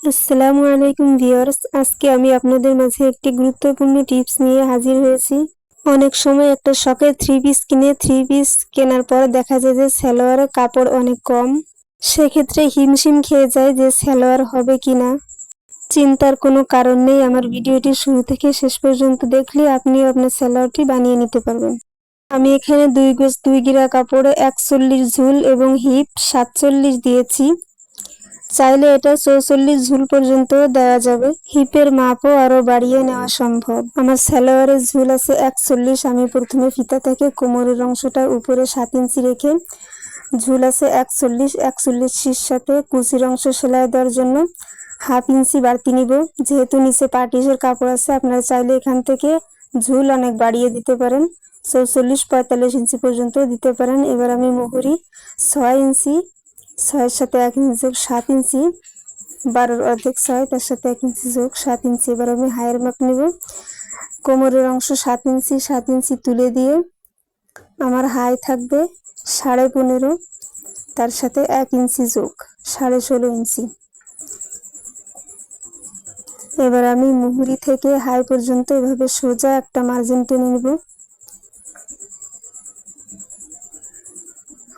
আসসালামু আলাইকুম ভিউয়ার্স, আজকে আমি আপনাদের মাঝে একটি গুরুত্বপূর্ণ টিপস নিয়ে হাজির হয়েছি। অনেক সময় একটা শখের থ্রি পিস কিনে থ্রি পিস কেনার পর দেখা যায় যে সালোয়ারের কাপড় অনেক কম। সেক্ষেত্রে হিমশিম খেয়ে যায় যে সালোয়ার হবে কিনা। চিন্তার কোনো কারণ নেই, আমার ভিডিওটি শুরু থেকে শেষ পর্যন্ত দেখলে আপনিও আপনার সালোয়ারটি বানিয়ে নিতে পারবেন। আমি এখানে 2 গজ 2 গিরা কাপড়ে 41 ঝুল এবং হিপ 47 দিয়েছি। চাইলে এটা 44 ঝুল পর্যন্ত দেওয়া যাবে। হিপের মাপও আরো বাড়িয়ে নেওয়া সম্ভব। আমার সালোয়ারের ঝুল আছে 41। আমি প্রথমে ফিতা থেকে কোমরের অংশটার উপরে 7 ইঞ্চি রেখে ঝুল আছে 41 সাথে কুচির অংশ সেলাই দেওয়ার জন্য হাফ ইঞ্চি বাড়তি নিব। যেহেতু নিচে পাটিসের কাপড় আছে, আপনারা চাইলে এখান থেকে ঝুল অনেক বাড়িয়ে দিতে পারেন, 44-45 ইঞ্চি পর্যন্ত দিতে পারেন। এবার আমি মুহুরি 6 ইঞ্চি, 6-এর সাথে 1 ইঞ্চি যোগ 7 ইঞ্চি, 12-এর অর্ধেক 6, তার সাথে 1 ইঞ্চি যোগ 7 ইঞ্চি। এবার আমি হায়ের মাপ নিব। কোমরের অংশ 7 ইঞ্চি, 7 ইঞ্চি তুলে দিয়ে আমার হাই থাকবে 15.5, তার সাথে 1 ইঞ্চি যোগ 16.5 ইঞ্চি। এবার আমি মুহুরি থেকে হাই পর্যন্ত এভাবে সোজা একটা মার্জিন টেনে নিব।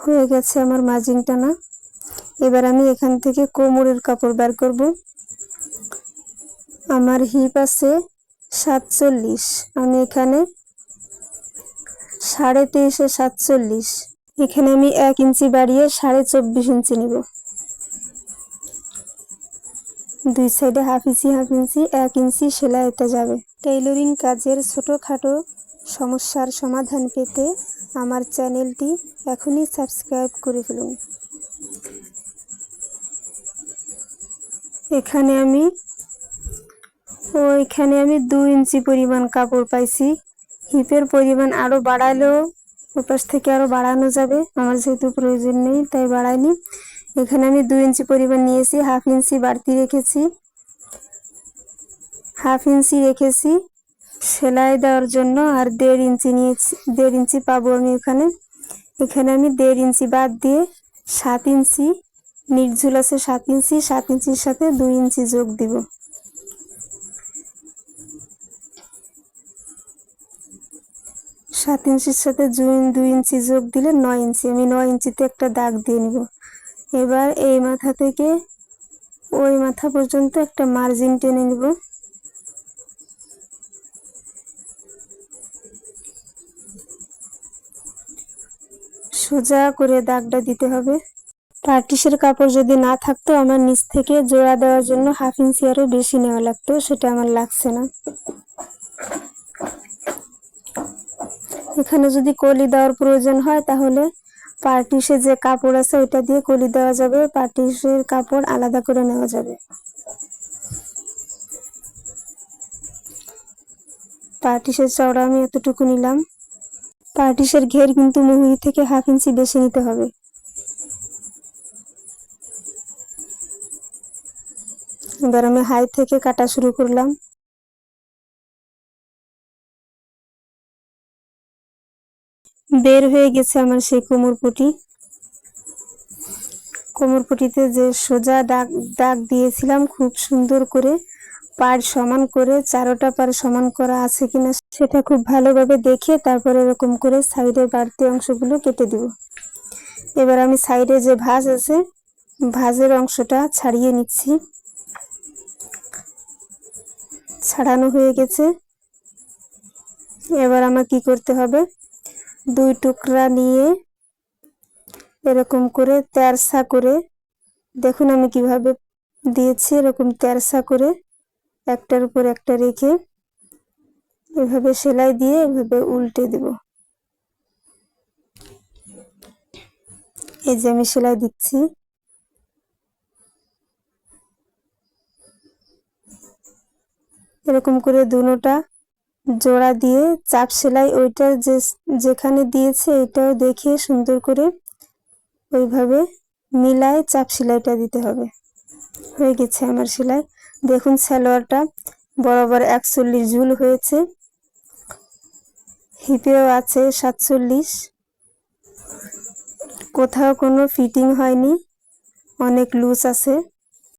হয়ে গেছে আমার মার্জিন টানা। এবার আমি এখান থেকে কোমরের কাপড় বের করব। আমার হিপ আছে 47, আমি এখানে 23.5 47, এখানে আমি 1 ইঞ্চি বাড়িয়ে 24.5 ইঞ্চি নিব। দুই সাইডে হাফ ইঞ্চি 1 ইঞ্চি সেলাইতে যাবে। টেইলরিং কাজের ছোটোখাটো সমস্যার সমাধান পেতে আমার চ্যানেলটি এখনই সাবস্ক্রাইব করে ফেলুন। এখানে আমি 2 ইঞ্চি পরিমাণ কাপড় পাইছি। হিপের পরিমাণ আরও বাড়ালেও ওপাশ থেকে আরও বাড়ানো যাবে, আমার যেহেতু প্রয়োজন নেই তাই বাড়াইনি। এখানে আমি 2 ইঞ্চি পরিমাণ নিয়েছি, হাফ ইঞ্চি বাড়তি রেখেছি, সেলাই দেওয়ার জন্য। আর 1.5 ইঞ্চি নিয়েছি, 1.5 ইঞ্চি পাবো আমি এখানে আমি 1.5 ইঞ্চি বাদ দিয়ে 7 ইঞ্চি নির্ঝুল আছে 7 ইঞ্চি, 7 ইঞ্চির সাথে 2 ইঞ্চি যোগ দিব। সাত ইঞ্চির সাথে 2 ইঞ্চি যোগ দিলে 9 ইঞ্চি। আমি 9 ইঞ্চিতে একটা দাগ দিয়ে নিব। এবার এই মাথা থেকে ওই মাথা পর্যন্ত একটা মার্জিন টেনে নিব। সোজা করে দাগটা দিতে হবে। পার্টিসের কাপড় যদি না থাকতো আমার নিচ থেকে জোড়া দেওয়ার জন্য হাফ ইঞ্চি আরও বেশি নেওয়া লাগতো, সেটা আমার লাগছে না। এখানে যদি কলি দেওয়ার প্রয়োজন হয় তাহলে পার্টিসে যে কাপড় আছে ওইটা দিয়ে কলি দেওয়া যাবে, পার্টিসের কাপড় আলাদা করে নেওয়া যাবে। পার্টিসের চওড়া আমি এতটুকু নিলাম। পার্টিসের ঘের কিন্তু মুহুরি থেকে হাফ ইঞ্চি বেশি নিতে হবে। এবার আমি হাই থেকে কাটা শুরু করলাম। বের হয়ে গেছে আমার সেই কোমরপটিতে যে সোজা দাগ দিয়েছিলাম খুব সুন্দর করে পাড় সমান করে, চারোটা পাড় সমান করা আছে কিনা সেটা খুব ভালোভাবে দেখে তারপর এরকম করে সাইডের বাড়তি অংশগুলো কেটে দিব। এবার আমি সাইডে যে ভাঁজ আছে ভাঁজের অংশটা ছাড়িয়ে নিচ্ছি। ছাড়ানো হয়ে গেছে। এবার আমার কি করতে হবে, 2 টুকরা নিয়ে এরকম করে তেরছা করে, দেখুন আমি কিভাবে দিয়েছি, এরকম তেরছা করে একটার উপর একটা রেখে এভাবে সেলাই দিয়ে এভাবে উল্টে দিব। এই যে আমি সেলাই দিচ্ছি। এরকম করে দুটোটা জোড়া দিয়ে চাপ সেলাই ওইটা যেখানে দিয়েছে এটাও দেখে সুন্দর করে ওইভাবে মিলায় চাপ সেলাইটা দিতে হবে। হয়ে গেছে আমার সেলাই। দেখুন সালোয়ারটা বরাবর 41 ঝুল হয়েছে, হিপেও আছে 47, কোথাও কোনো ফিটিং হয়নি, অনেক লুজ আছে।